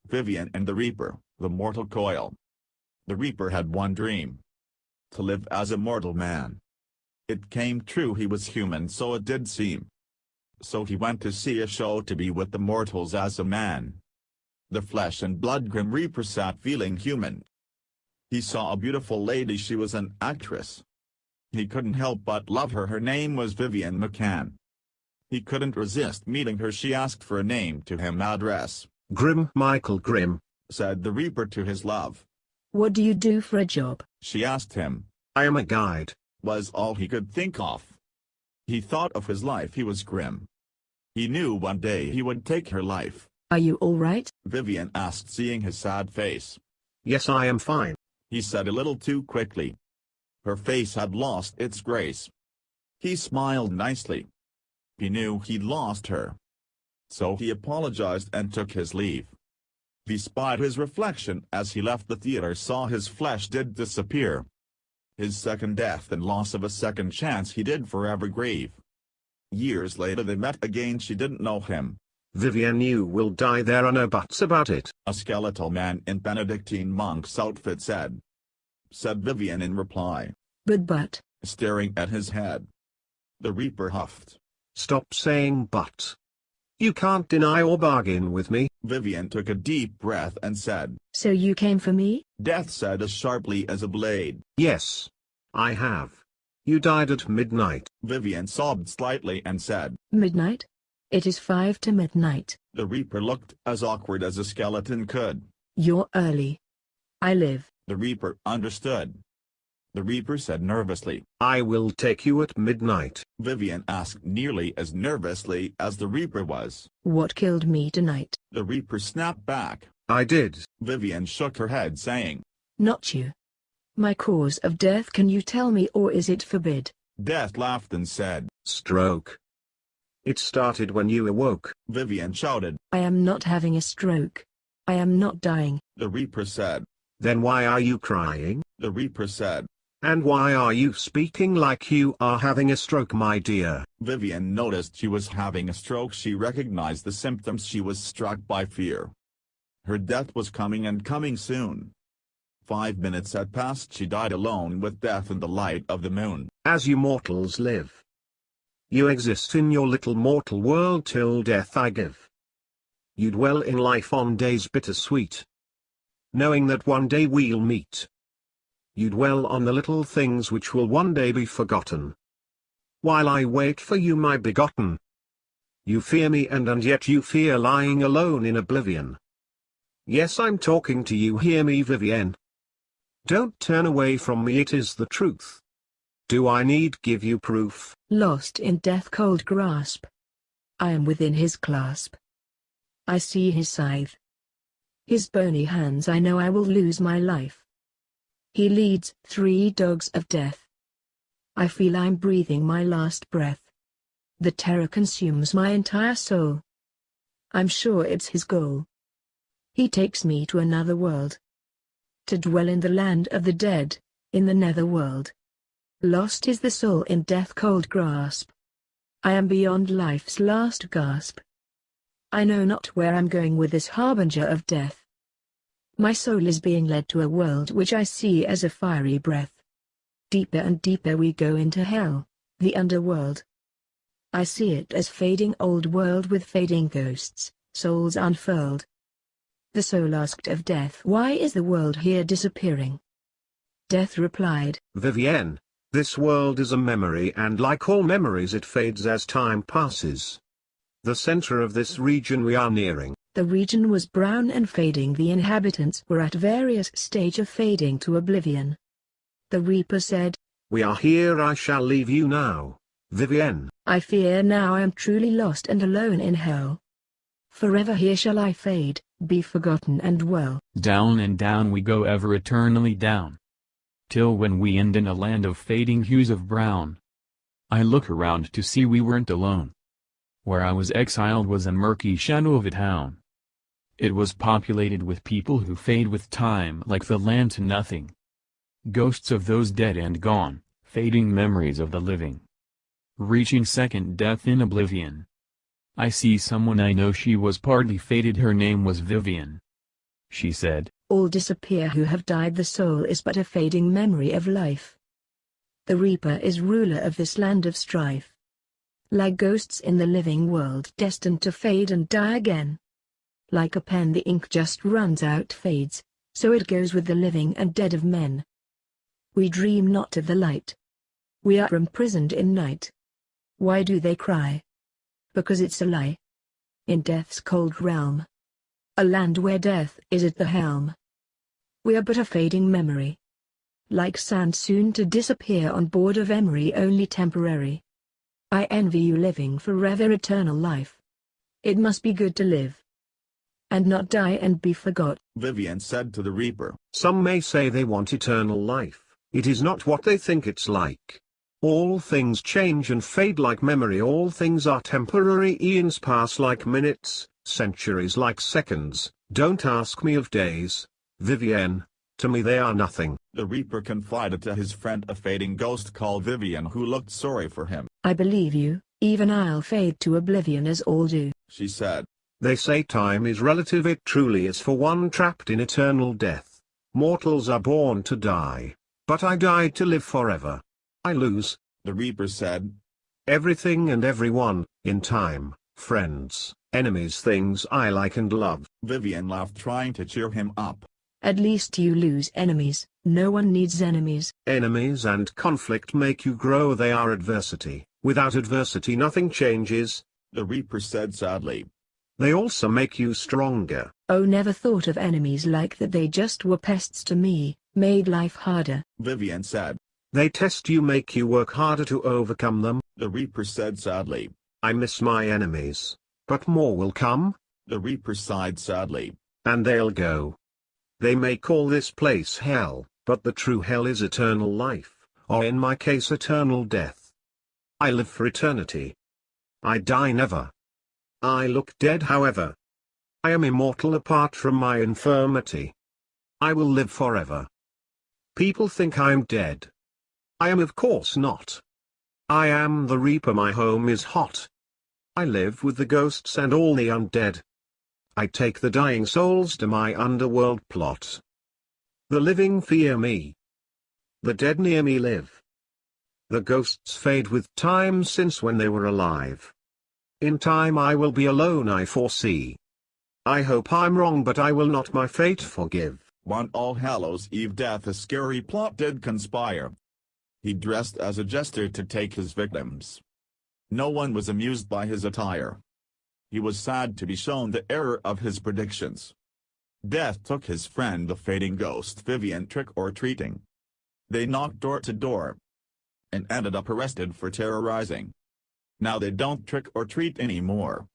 Vivienne and the Reaper, the mortal Coil. The Reaper had one dream: to live as a mortal man. It came true. He was human, so it did seem. So he went to see a show to be with the mortals as a man. The flesh and blood Grim Reaper sat feeling human. He saw a beautiful lady. She was an actress. He couldn't help but love her. Her name was Vivienne McCann. He couldn't resist meeting her. She asked for a name to him. Address. Grim Michael Grim, said the Reaper to his love. What do you do for a job? She asked him. I am a guide, was all he could think of. He thought of his life. He was grim. He knew one day he would take her life. Are you all right? Vivienne asked, seeing his sad face. Yes, I am fine, he said a little too quickly. Her face had lost its grace. He smiled nicely. He knew he'd lost her. So he apologized and took his leave. He spied his reflection as he left the theater, saw his flesh did disappear. His second death and loss of a second chance he did forever grieve. Years later they met again. She didn't know him. Vivienne, you will die, there are no buts about it, a skeletal man in Benedictine monk's outfit said. Said Vivienne in reply. But. Staring at his head. The Reaper huffed. Stop saying but. You can't deny or bargain with me. Vivienne took a deep breath and said. So you came for me? Death said as sharply as a blade. Yes. I have. You died at midnight. Vivienne sobbed slightly and said. Midnight? It is 5 to midnight. The Reaper looked as awkward as a skeleton could. You're early. I live. The Reaper understood. The Reaper said nervously. I will take you at midnight. Vivienne asked nearly as nervously as the Reaper was. What killed me tonight? The Reaper snapped back. I did. Vivienne shook her head, saying. Not you. My cause of death, can you tell me, or is it forbid? Death laughed and said. Stroke. It started when you awoke. Vivienne shouted. I am not having a stroke. I am not dying. The Reaper said. Then why are you crying? The Reaper said. And why are you speaking like you are having a stroke, my dear? Vivienne noticed she was having a stroke. She recognized the symptoms. She was struck by fear. Her death was coming, and coming soon. 5 minutes had passed. She died alone with death in the light of the moon. As you mortals live. You exist in your little mortal world till death I give. You dwell in life on days bittersweet, knowing that one day we'll meet. You dwell on the little things which will one day be forgotten, while I wait for you, my begotten. You fear me, and yet you fear lying alone in oblivion. Yes, I'm talking to you, hear me, Vivienne. Don't turn away from me, it is the truth. Do I need give you proof? Lost in death cold grasp. I am within his clasp. I see his scythe. His bony hands, I know I will lose my life. He leads 3 dogs of death. I feel I'm breathing my last breath. The terror consumes my entire soul. I'm sure it's his goal. He takes me to another world, to dwell in the land of the dead, in the netherworld. Lost is the soul in death cold grasp. I am beyond life's last gasp. I know not where I'm going with this harbinger of death. My soul is being led to a world which I see as a fiery breath. Deeper and deeper we go into hell, the underworld. I see it as fading old world with fading ghosts, souls unfurled. The soul asked of death, why is the world here disappearing? Death replied, Vivienne, this world is a memory, and like all memories it fades as time passes. The center of this region we are nearing. The region was brown and fading. The inhabitants were at various stage of fading to oblivion. The Reaper said, We are here, I shall leave you now, Vivienne. I fear now I am truly lost and alone in hell. Forever here shall I fade, be forgotten and well. Down and down we go, ever eternally down, till when we end in a land of fading hues of brown. I look around to see we weren't alone. Where I was exiled was a murky shadow of a town. It was populated with people who fade with time like the land to nothing. Ghosts of those dead and gone, fading memories of the living. Reaching second death in oblivion. I see someone I know, she was partly faded, her name was Vivienne. she said. All disappear who have died. The soul is but a fading memory of life. The Reaper is ruler of this land of strife. Like ghosts in the living world destined to fade and die again. Like a pen the ink just runs out fades, so it goes with the living and dead of men. We dream not of the light. We are imprisoned in night. Why do they cry? Because it's a lie. In death's cold realm. A land where death is at the helm. We are but a fading memory. Like sand soon to disappear on board of emery, only temporary. I envy you living forever eternal life. It must be good to live. And not die and be forgot. Vivienne said to the Reaper. Some may say they want eternal life. It is not what they think it's like. All things change and fade like memory. All things are temporary. Eons pass like minutes, centuries like seconds. Don't ask me of days, Vivienne. To me they are nothing. The Reaper confided to his friend a fading ghost called Vivienne, who looked sorry for him. I believe you, even I'll fade to oblivion as all do, she said. They say time is relative. It truly is for one trapped in eternal death. Mortals are born to die. But I died to live forever. I lose, the Reaper said, everything and everyone, in time, friends, enemies, things I like and love. Vivienne laughed, trying to cheer him up. At least you lose enemies. No one needs enemies. Enemies and conflict make you grow. They are adversity. Without adversity nothing changes, the Reaper said sadly. They also make you stronger. Oh, never thought of enemies like that. They just were pests to me, made life harder, Vivienne said. They test you, make you work harder to overcome them, the Reaper said sadly. I miss my enemies. But more will come, the Reaper sighed sadly. And they'll go. They may call this place hell, but the true hell is eternal life, or in my case eternal death. I live for eternity. I die never. I look dead however. I am immortal apart from my infirmity. I will live forever. People think I'm dead. I am of course not. I am the Reaper. My home is hot. I live with the ghosts and all the undead. I take the dying souls to my underworld plot. The living fear me. The dead near me live. The ghosts fade with time since when they were alive. In time I will be alone, I foresee. I hope I'm wrong, but I will not my fate forgive. One All Hallows Eve death a scary plot did conspire. He dressed as a jester to take his victims. No one was amused by his attire. He was sad to be shown the error of his predictions. Death took his friend the fading ghost Vivienne trick-or-treating. They knocked door to door. And ended up arrested for terrorizing. Now they don't trick or treat anymore.